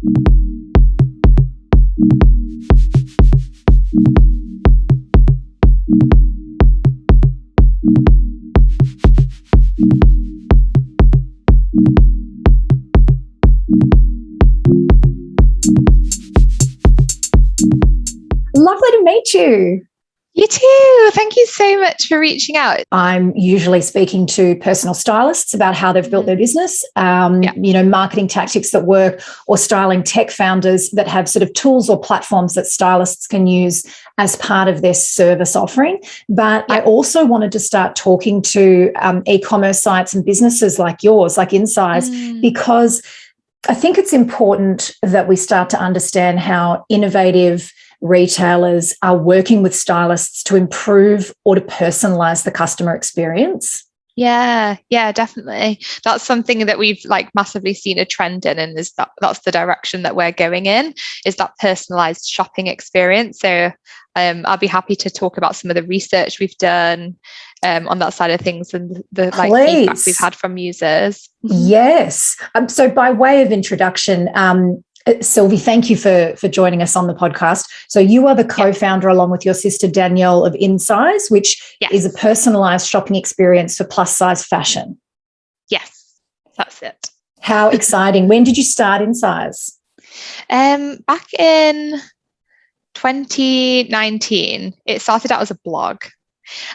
Lovely to meet you. You too. Thank you so much for reaching out. I'm usually speaking to personal stylists about how they've built their business, marketing tactics that work, or styling tech founders that have sort of tools or platforms that stylists can use as part of their service offering. But I also wanted to start talking to e-commerce sites and businesses like yours, like INSYZE, because I think it's important that we start to understand how innovative retailers are working with stylists to improve or to personalize the customer experience. Yeah, definitely. That's something that we've massively seen a trend in, and that's the direction that we're going in, is that personalized shopping experience. So I'll be happy to talk about some of the research we've done on that side of things, and the feedback we've had from users. Yes. So by way of introduction, Sylvie, thank you for joining us on the podcast. So you are the co-founder, along with your sister Danielle, of INSYZE, which is a personalised shopping experience for plus-size fashion. Yes, that's it. How exciting. When did you start INSYZE? Back in 2019. It started out as a blog.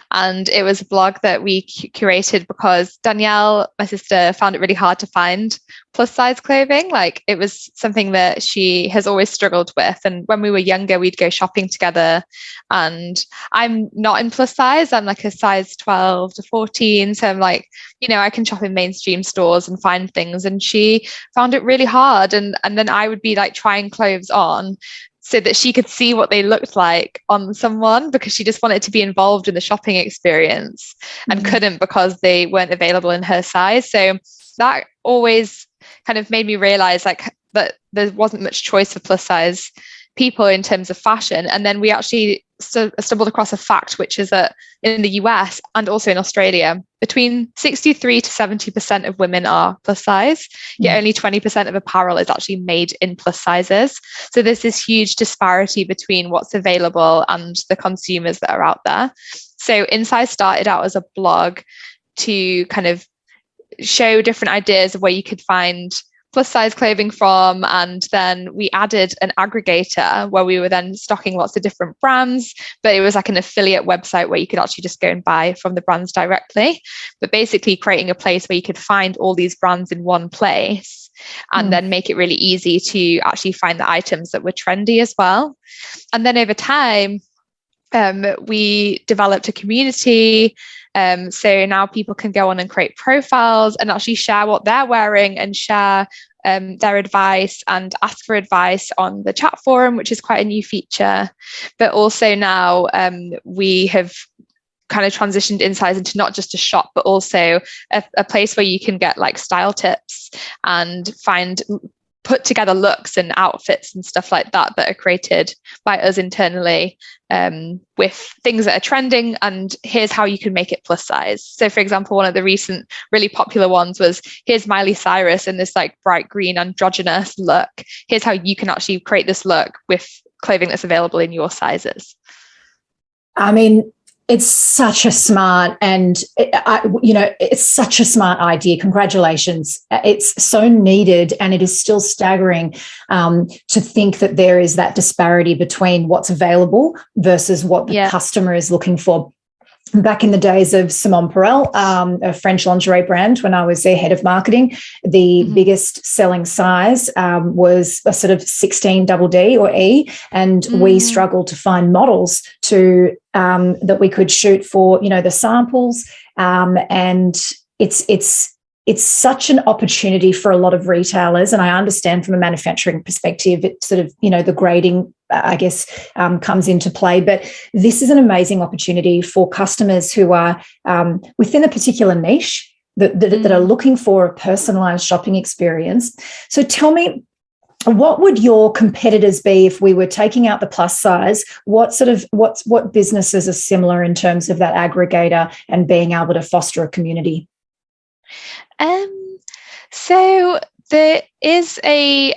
And it was a blog that we curated because Danielle, my sister, found it really hard to find plus size clothing. It was something that she has always struggled with. And when we were younger, we'd go shopping together. And I'm not in plus size. I'm a size 12 to 14. So I'm I can shop in mainstream stores and find things. And she found it really hard. And then I would be trying clothes on so that she could see what they looked like on someone, because she just wanted to be involved in the shopping experience and couldn't because they weren't available in her size. So that always kind of made me realize that there wasn't much choice for plus size people in terms of fashion. And then we actually stumbled across a fact, which is that in the US and also in Australia, between 63 to 70% of women are plus size, yet only 20% of apparel is actually made in plus sizes. So there's this huge disparity between what's available and the consumers that are out there. So INSYZE started out as a blog to kind of show different ideas of where you could find plus size clothing from, and then we added an aggregator where we were then stocking lots of different brands, but it was an affiliate website where you could actually just go and buy from the brands directly, but basically creating a place where you could find all these brands in one place and then make it really easy to actually find the items that were trendy as well. And then over time, we developed a community. So now people can go on and create profiles and actually share what they're wearing and share their advice and ask for advice on the chat forum, which is quite a new feature. But also now we have kind of transitioned INSYZE into not just a shop, but also a place where you can get style tips and put together looks and outfits and stuff like that are created by us internally with things that are trending, and here's how you can make it plus size. So for example, one of the recent really popular ones was, here's Miley Cyrus in this bright green androgynous look. Here's how you can actually create this look with clothing that's available in your sizes. I mean, it's such a smart it's such a smart idea. Congratulations. It's so needed, and it is still staggering to think that there is that disparity between what's available versus what the customer is looking for. Back in the days of SMAARRTT, a French lingerie brand, when I was their head of marketing, the biggest selling size was a sort of 16 double D or E, and we struggled to find models to that we could shoot for, the samples, and it's such an opportunity for a lot of retailers. And I understand from a manufacturing perspective, it's sort of, the grading, I guess, comes into play. But this is an amazing opportunity for customers who are within a particular niche that are looking for a personalised shopping experience. So tell me, what would your competitors be if we were taking out the plus size? What businesses are similar in terms of that aggregator and being able to foster a community? So there is a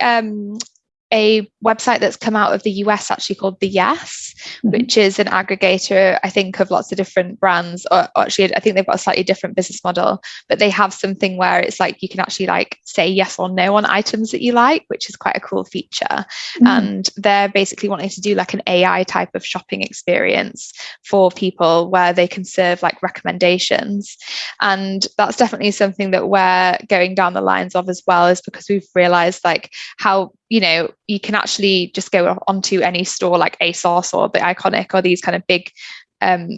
a website that's come out of the US actually called the Yes, which is an aggregator, I think, of lots of different brands. Or actually, I think they've got a slightly different business model, but they have something where it's like you can actually like say yes or no on items that you like, which is quite a cool feature. And they're basically wanting to do like an AI type of shopping experience for people where they can serve like recommendations. And that's definitely something that we're going down the lines of as well, is because we've realized like how, you know, you can actually just go onto any store like ASOS or the Iconic or these kind of big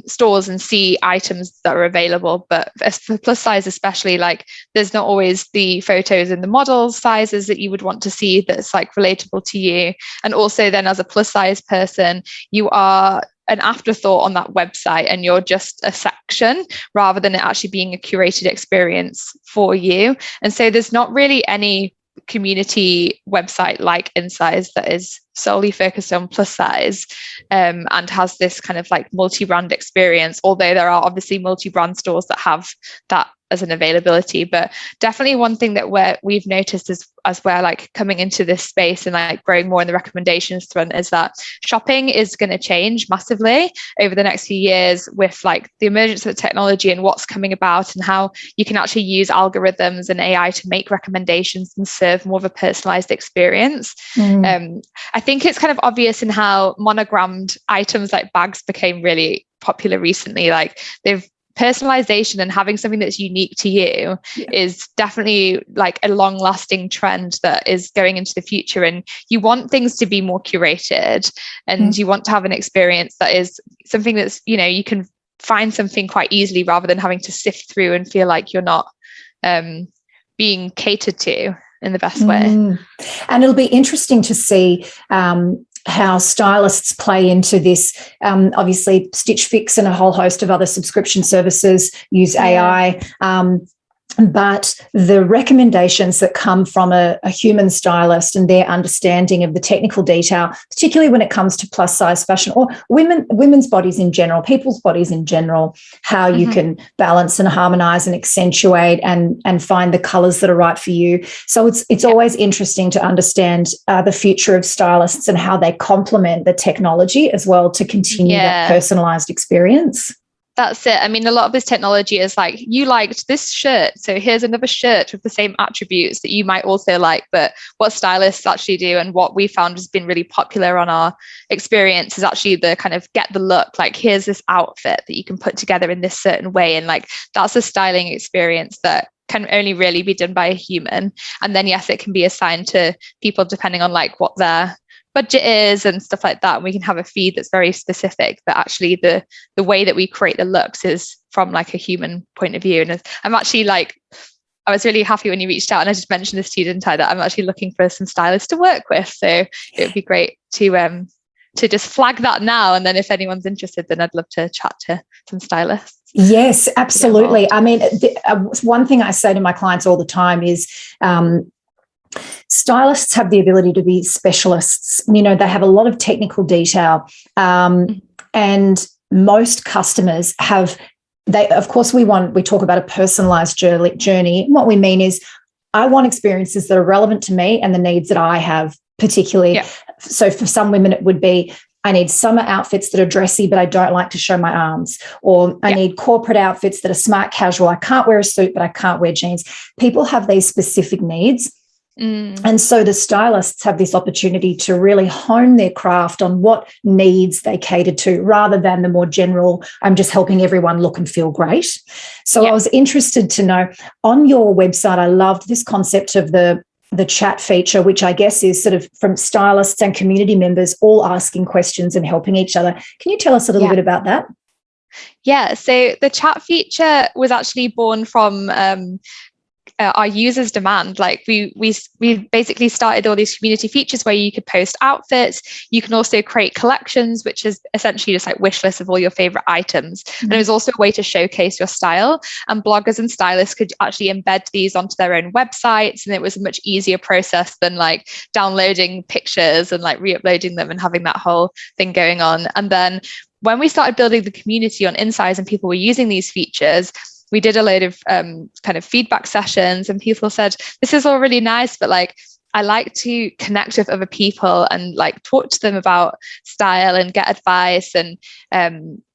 stores and see items that are available. But for plus size especially, like there's not always the photos and the models sizes that you would want to see that's like relatable to you. And also then as a plus size person, you are an afterthought on that website and you're just a section rather than it actually being a curated experience for you. And so there's not really any community website like INSYZE that is solely focused on plus size and has this kind of like multi-brand experience, although there are obviously multi-brand stores that have that as an availability. But definitely one thing that we've noticed as we're like coming into this space and like growing more in the recommendations front is that shopping is going to change massively over the next few years with like the emergence of technology and what's coming about and how you can actually use algorithms and AI to make recommendations and serve more of a personalized experience. I think it's kind of obvious in how monogrammed items like bags became really popular recently. Like personalization and having something that's unique to you is definitely like a long-lasting trend that is going into the future. And you want things to be more curated and you want to have an experience that is something that's, you know, you can find something quite easily rather than having to sift through and feel like you're not being catered to in the best way. And it'll be interesting to see how stylists play into this. Obviously, Stitch Fix and a whole host of other subscription services use AI. But the recommendations that come from a human stylist and their understanding of the technical detail, particularly when it comes to plus size fashion or women's bodies in general, people's bodies in general, how you can balance and harmonize and accentuate and find the colors that are right for you. So it's always interesting to understand the future of stylists and how they complement the technology as well to continue that personalized experience. That's it. I mean, a lot of this technology is like, you liked this shirt, so here's another shirt with the same attributes that you might also like. But what stylists actually do and what we found has been really popular on our experience is actually the kind of get the look, like here's this outfit that you can put together in this certain way. And like, that's a styling experience that can only really be done by a human. And then, yes, it can be assigned to people depending on like what their budget is and stuff like that. And we can have a feed that's very specific, but actually the way that we create the looks is from like a human point of view. And I'm actually like, I was really happy when you reached out, and I just mentioned this to you, didn't I, that I'm actually looking for some stylists to work with. So it would be great to just flag that now. And then if anyone's interested, then I'd love to chat to some stylists. Yes, absolutely. I mean, one thing I say to my clients all the time is, stylists have the ability to be specialists. You know, they have a lot of technical detail, and most customers have. Of course, we talk about a personalised journey. What we mean is, I want experiences that are relevant to me and the needs that I have, particularly. Yeah. So, for some women, it would be, I need summer outfits that are dressy, but I don't like to show my arms. Or I need corporate outfits that are smart casual. I can't wear a suit, but I can't wear jeans. People have these specific needs. And so the stylists have this opportunity to really hone their craft on what needs they cater to, rather than the more general, I'm just helping everyone look and feel great. So I was interested to know, on your website, I loved this concept of the chat feature, which I guess is sort of from stylists and community members all asking questions and helping each other. Can you tell us a little bit about that? Yeah, so the chat feature was actually born from our users' demand. Like we basically started all these community features where you could post outfits. You can also create collections, which is essentially just like wish lists of all your favorite items. And it was also a way to showcase your style. And bloggers and stylists could actually embed these onto their own websites. And it was a much easier process than like downloading pictures and like re-uploading them and having that whole thing going on. And then when we started building the community on INSYZE and people were using these features, we did a load of kind of feedback sessions, and people said, this is all really nice, but like, I like to connect with other people and like talk to them about style and get advice. And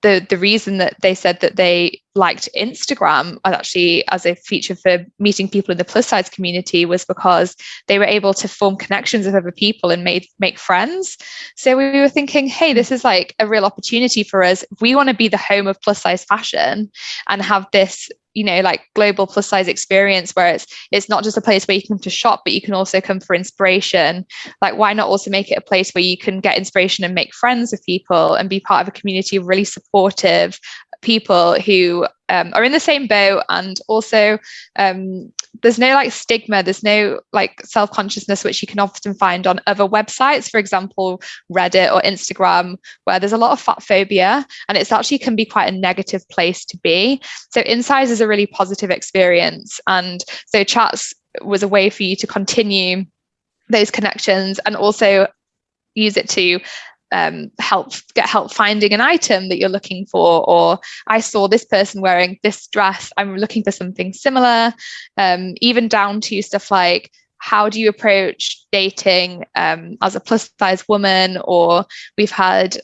the reason that they said that they liked Instagram actually as a feature for meeting people in the plus size community was because they were able to form connections with other people and make friends. So we were thinking, hey, this is like a real opportunity for us. If we want to be the home of plus size fashion and have this, you know, like global plus size experience where it's not just a place where you can come to shop, but you can also come for inspiration. Like, why not also make it a place where you can get inspiration and make friends with people and be part of a community of really supportive people who are in the same boat, and also there's no like stigma, there's no like self-consciousness, which you can often find on other websites, for example Reddit or Instagram, where there's a lot of fat phobia and it's actually can be quite a negative place to be. So INSYZE is a really positive experience, and so chats was a way for you to continue those connections and also use it to get help finding an item that you're looking for, or I saw this person wearing this dress, I'm looking for something similar, even down to stuff like how do you approach dating as a plus size woman, or we've had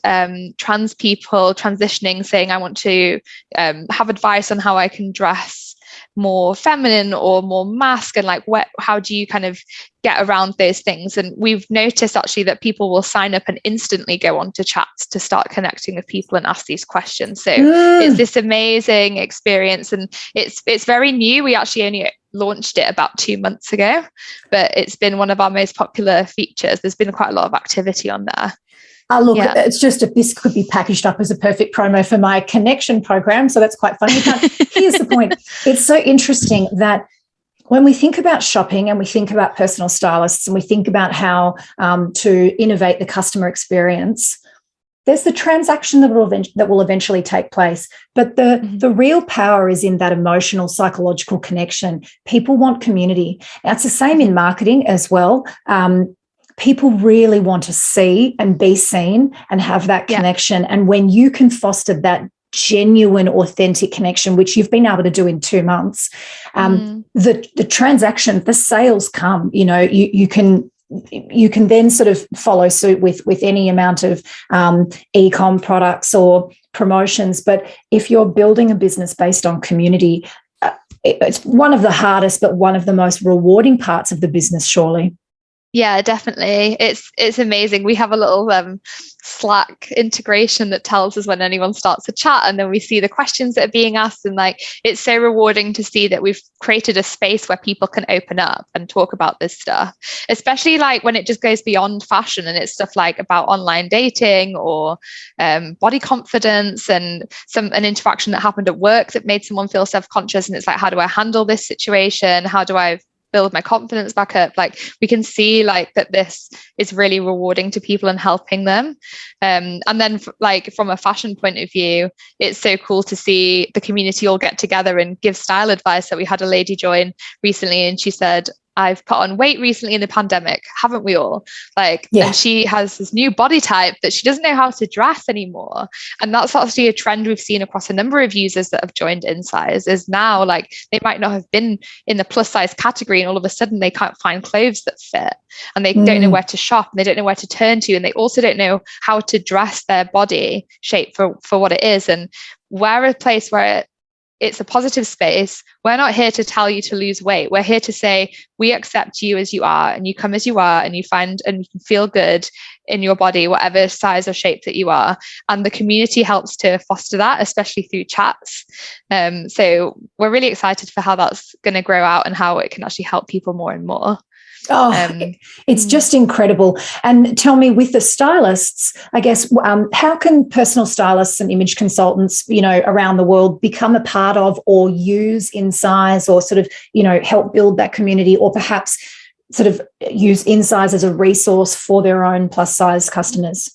trans people transitioning saying I want to have advice on how I can dress more feminine or more mask, and like how do you kind of get around those things. And we've noticed actually that people will sign up and instantly go on to chats to start connecting with people and ask these questions. So it's this amazing experience, and it's very new. We actually only launched it about 2 months ago, but it's been one of our most popular features. There's been quite a lot of activity on there. Look, it's just this could be packaged up as a perfect promo for my connection program. So that's quite funny. Here's the point. It's so interesting that when we think about shopping and we think about personal stylists and we think about how to innovate the customer experience, there's the transaction that will eventually take place. But the real power is in that emotional, psychological connection. People want community. Now, it's the same in marketing as well. People really want to see and be seen and have that connection. And when you can foster that genuine, authentic connection, which you've been able to do in 2 months, the transaction, the sales come. You know, you can then sort of follow suit with any amount of e-com products or promotions. But if you're building a business based on community, it's one of the hardest, but one of the most rewarding parts of the business, surely. Yeah, definitely. It's amazing. We have a little Slack integration that tells us when anyone starts a chat, and then we see the questions that are being asked. And like, it's so rewarding to see that we've created a space where people can open up and talk about this stuff, especially like when it just goes beyond fashion and it's stuff like about online dating or body confidence, and an interaction that happened at work that made someone feel self-conscious. And it's like, how do I handle this situation? How do I build my confidence back up? Like, we can see like that this is really rewarding to people and helping them. And then like from a fashion point of view, it's so cool to see the community all get together and give style advice. So we had a lady join recently and she said, I've put on weight recently in the pandemic, haven't we all? Like, and she has this new body type that she doesn't know how to dress anymore. And that's actually a trend we've seen across a number of users that have joined INSYZE, is now like they might not have been in the plus size category and all of a sudden they can't find clothes that fit, and they don't know where to shop, and they don't know where to turn to, and they also don't know how to dress their body shape for what it is. And we're a place where it's a positive space. We're not here to tell you to lose weight. We're here to say, we accept you as you are, and you come as you are, and you find and you can feel good in your body, whatever size or shape that you are. And the community helps to foster that, especially through chats. So we're really excited for how that's going to grow out and how it can actually help people more and more. It's just incredible. And tell me, with the stylists, I guess, how can personal stylists and image consultants, you know, around the world become a part of or use INSYZE, or sort of, you know, help build that community, or perhaps sort of use INSYZE as a resource for their own plus size customers?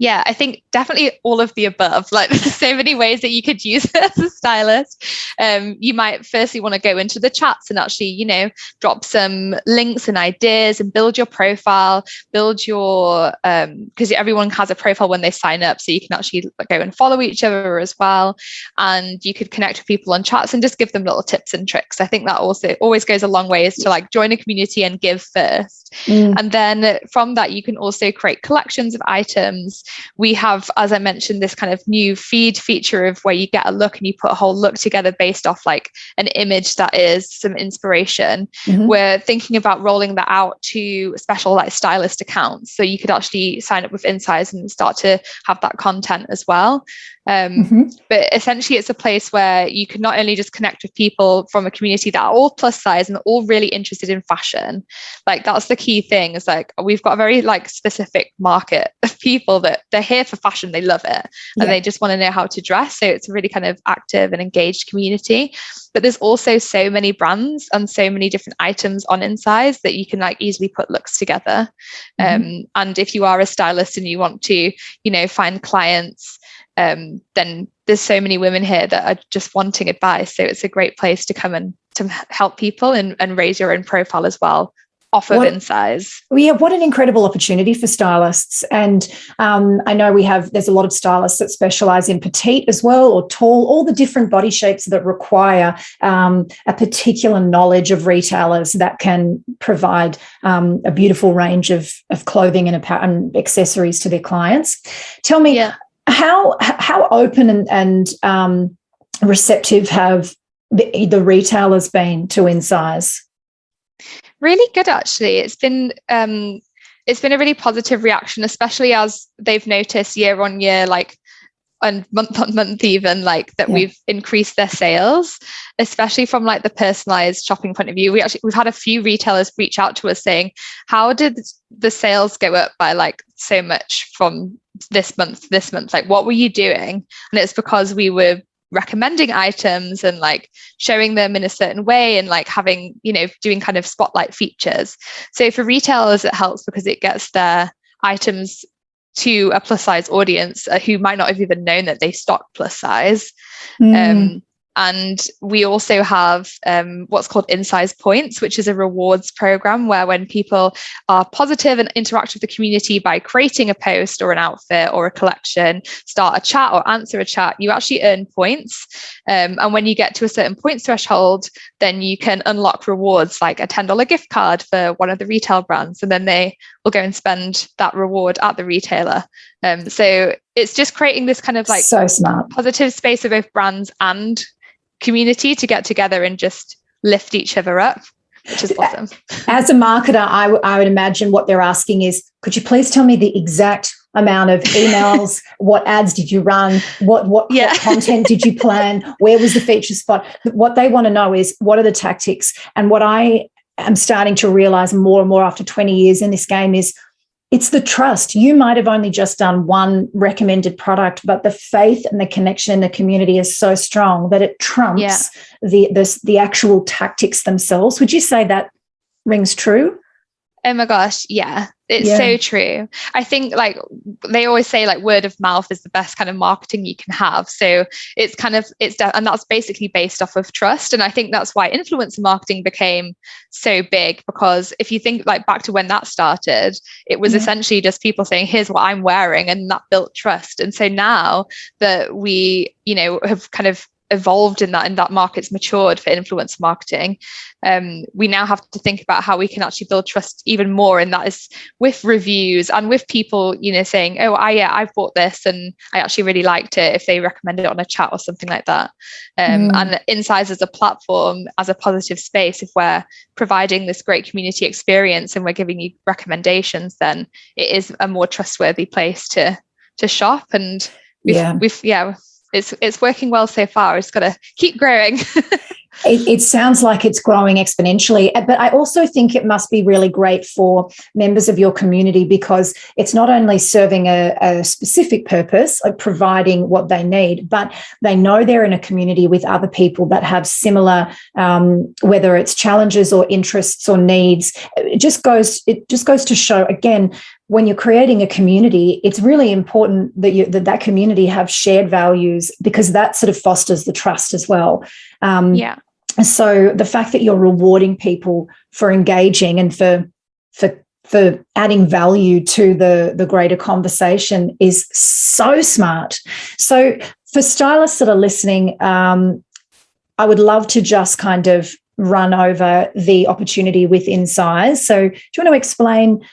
Yeah, I think definitely all of the above. Like, there's so many ways that you could use it as a stylist. You might firstly want to go into the chats and actually, drop some links and ideas and build your profile, build your, because everyone has a profile when they sign up. So you can actually go and follow each other as well. And you could connect with people on chats and just give them little tips and tricks. I think that also always goes a long way, is to like join a community and give first. And then from that, you can also create collections of items. We have, as I mentioned, this kind of new feed feature of where you get a look and you put a whole look together based off like an image that is some inspiration. We're thinking about rolling that out to special like stylist accounts. So you could actually sign up with INSYZE and start to have that content as well. But essentially, it's a place where you can not only just connect with people from a community that are all plus size and all really interested in fashion. Like, that's the key thing, is like we've got a very like specific market of people that they're here for fashion, they love it, and they just want to know how to dress. So it's a really kind of active and engaged community. But there's also so many brands and so many different items on INSYZE that you can like easily put looks together. And if you are a stylist and you want to, find clients, then there's so many women here that are just wanting advice. So it's a great place to come and to help people and raise your own profile as well off of INSYZE. Yeah, what an incredible opportunity for stylists. And I know there's a lot of stylists that specialise in petite as well, or tall, all the different body shapes that require a particular knowledge of retailers that can provide a beautiful range of clothing and accessories to their clients. Tell me, how open and receptive have the retailers been to INSYZE? Really good, actually. It's been a really positive reaction, especially as they've noticed year on year, like, and month on month even, like that we've increased their sales, especially from like the personalized shopping point of view. We've had a few retailers reach out to us saying, how did the sales go up by like so much from this month to this month? Like, what were you doing? And it's because we were recommending items and like showing them in a certain way and like having, doing kind of spotlight features. So for retailers, it helps because it gets their items to a plus size audience who might not have even known that they stock plus size. And we also have what's called INSYZE Points, which is a rewards program where when people are positive and interact with the community by creating a post or an outfit or a collection, start a chat or answer a chat, you actually earn points. And when you get to a certain points threshold, then you can unlock rewards like a $10 gift card for one of the retail brands. And then they will go and spend that reward at the retailer. So it's just creating this kind of like so smart positive space for both brands and community to get together and just lift each other up, which is awesome. As a marketer, I would imagine what they're asking is, could you please tell me the exact amount of emails, what ads did you run, what content did you plan, where was the feature spot? What they want to know is, what are the tactics? And what I am starting to realize more and more after 20 years in this game is, it's the trust. You might have only just done one recommended product, but the faith and the connection in the community is so strong that it trumps the actual tactics themselves. Would you say that rings true? Oh my gosh, yeah. It's so true. I think like they always say, like, word of mouth is the best kind of marketing you can have. So and that's basically based off of trust. And I think that's why influencer marketing became so big, because if you think like back to when that started, it was essentially just people saying, here's what I'm wearing, and that built trust. And so now that we, have kind of evolved in that market's matured for influencer marketing, we now have to think about how we can actually build trust even more, and that is with reviews and with people saying, oh, I've bought this and I actually really liked it, if they recommend it on a chat or something like that. And INSYZE as a platform, as a positive space, if we're providing this great community experience and we're giving you recommendations, then it is a more trustworthy place to shop. And it's working well so far. It's got to keep growing. It sounds like it's growing exponentially, but I also think it must be really great for members of your community, because it's not only serving a specific purpose of providing what they need, but they know they're in a community with other people that have similar, whether it's challenges or interests or needs. It just goes to show, again, when you're creating a community, it's really important that that community have shared values, because that sort of fosters the trust as well. So the fact that you're rewarding people for engaging and for adding value to the greater conversation is so smart. So for stylists that are listening, I would love to just kind of run over the opportunity with INSYZE. So do you want to explain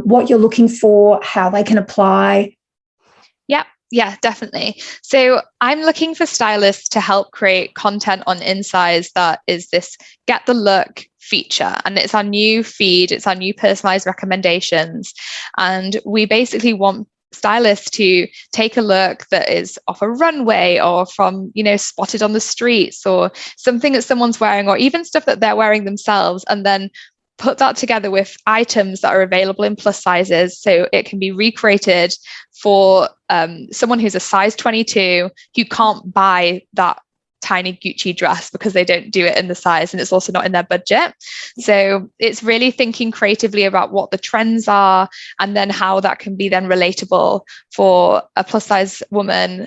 what you're looking for, how they can apply? Yeah, definitely. So I'm looking for stylists to help create content on INSYZE that is this get the look feature. And it's our new feed, it's our new personalized recommendations. And we basically want stylists to take a look that is off a runway or from, spotted on the streets, or something that someone's wearing, or even stuff that they're wearing themselves, and then put that together with items that are available in plus sizes, so it can be recreated for someone who's a size 22 who can't buy that tiny Gucci dress because they don't do it in the size, and it's also not in their budget. So it's really thinking creatively about what the trends are, and then how that can be then relatable for a plus size woman,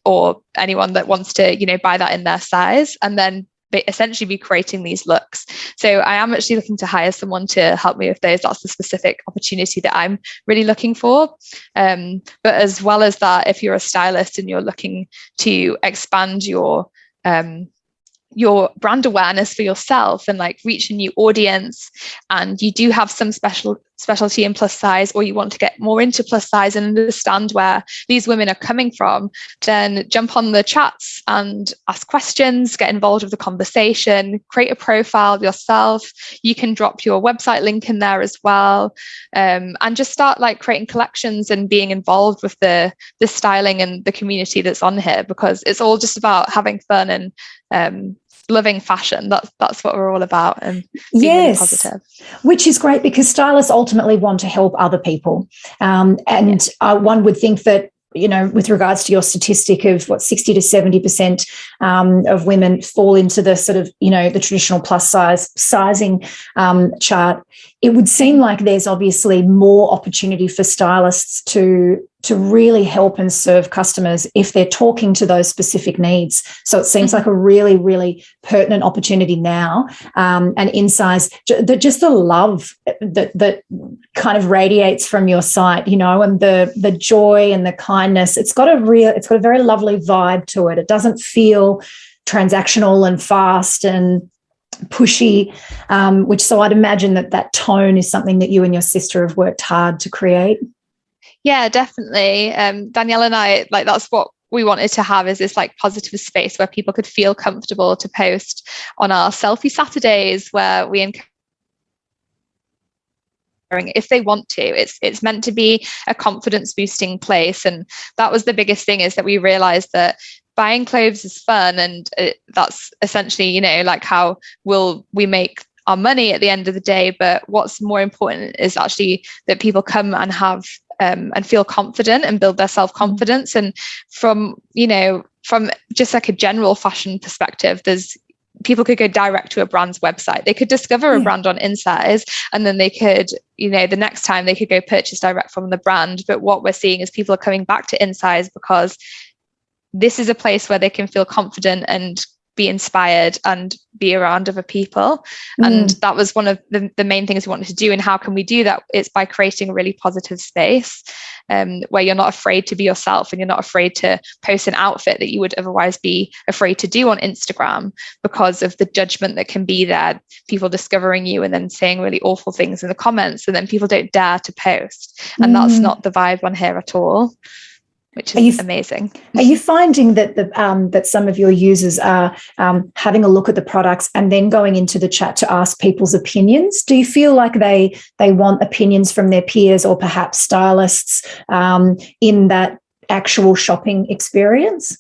or anyone that wants to, buy that in their size, and then essentially be creating these looks. So I am actually looking to hire someone to help me with those. That's the specific opportunity that I'm really looking for. But as well as that, if you're a stylist and you're looking to expand your brand awareness for yourself and reach a new audience, and you do have some specialty in plus size, or you want to get more into plus size and understand where these women are coming from, then jump on the chats and ask questions, get involved with the conversation, create a profile yourself. You can drop your website link in there as well, and just start creating collections and being involved with the styling and the community that's on here, because it's all just about having fun and loving fashion. That's what we're all about, and being really positive. Which is great, because stylists ultimately want to help other people. One would think that, with regards to your statistic of 60 to 70% of women fall into the sort of, the traditional plus size sizing chart, it would seem like there's obviously more opportunity for stylists to really help and serve customers if they're talking to those specific needs. So it seems like a really, really pertinent opportunity now. And INSYZE, just the love that kind of radiates from your site, and the joy and the kindness. It's got a very lovely vibe to it. It doesn't feel transactional and fast and pushy, so I'd imagine that tone is something that you and your sister have worked hard to create. Yeah, definitely. Danielle and I, that's what we wanted to have, is this positive space where people could feel comfortable to post on our selfie Saturdays, where we encourage, if they want to. It's meant to be a confidence boosting place. And that was the biggest thing, is that we realized that buying clothes is fun, and that's essentially, how will we make our money at the end of the day. But what's more important is actually that people come and have and feel confident and build their self-confidence. And from just a general fashion perspective, people could go direct to a brand's website. They could discover a brand on INSYZE, and then they could, the next time they could go purchase direct from the brand. But what we're seeing is people are coming back to INSYZE because this is a place where they can feel confident and be inspired and be around other people. And that was one of the main things we wanted to do. And how can we do that? It's by creating a really positive space where you're not afraid to be yourself, and you're not afraid to post an outfit that you would otherwise be afraid to do on Instagram because of the judgment that can be there, people discovering you and then saying really awful things in the comments, and then people don't dare to post. And that's not the vibe on here at all, which is amazing. Are you finding that that some of your users are having a look at the products and then going into the chat to ask people's opinions? Do you feel like they want opinions from their peers or perhaps stylists in that actual shopping experience?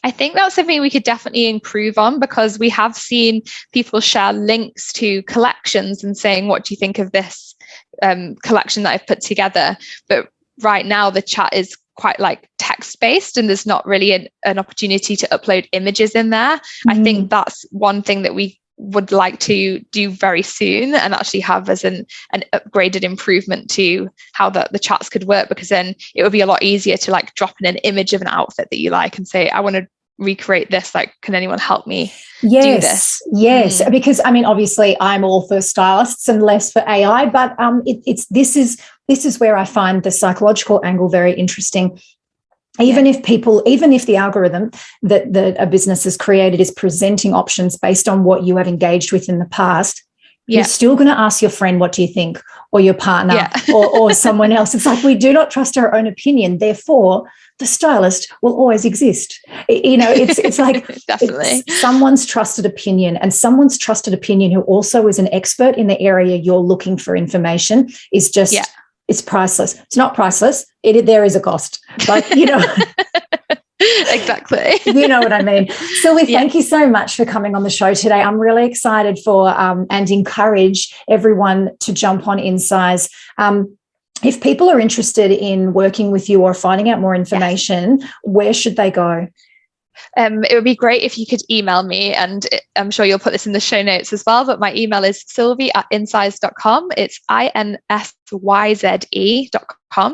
I think that's something we could definitely improve on, because we have seen people share links to collections and saying, what do you think of this collection that I've put together? But right now the chat is quite text-based, and there's not really an opportunity to upload images in there. I think that's one thing that we would like to do very soon, and actually have as an upgraded improvement to how the chats could work, because then it would be a lot easier to like drop in an image of an outfit that you like and say, I want to recreate this, like, can anyone help me do this? Yes, because I mean, obviously I'm all for stylists and less for AI, but this is where I find the psychological angle very interesting. Even if the algorithm that a business has created is presenting options based on what you have engaged with in the past, you're still going to ask your friend, what do you think? Or your partner or someone else. It's like, we do not trust our own opinion. Therefore, the stylist will always exist. You know, it's like definitely it's someone's trusted opinion, and someone's trusted opinion who also is an expert in the area you're looking for information is just, it's priceless. It's not priceless. There is a cost, but you know. Exactly. You know what I mean. Sylvie, thank you so much for coming on the show today. I'm really excited for and encourage everyone to jump on INSYZE. If people are interested in working with you or finding out more information, where should they go? It would be great if you could email me, and I'm sure you'll put this in the show notes as well, but my email is sylvie@insyze.com. It's INSYZE.com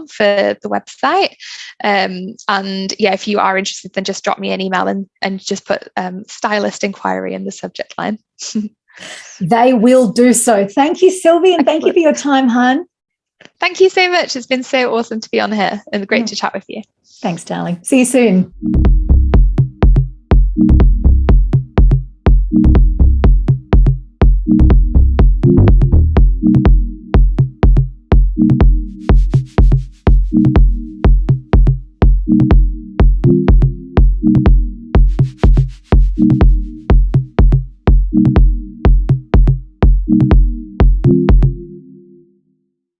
for the website. And if you are interested, then just drop me an email and just put stylist inquiry in the subject line. They will do so. Thank you, Sylvie, and thank you for your time, hon. Thank you so much. It's been so awesome to be on here, and great to chat with you. Thanks, darling. See you soon.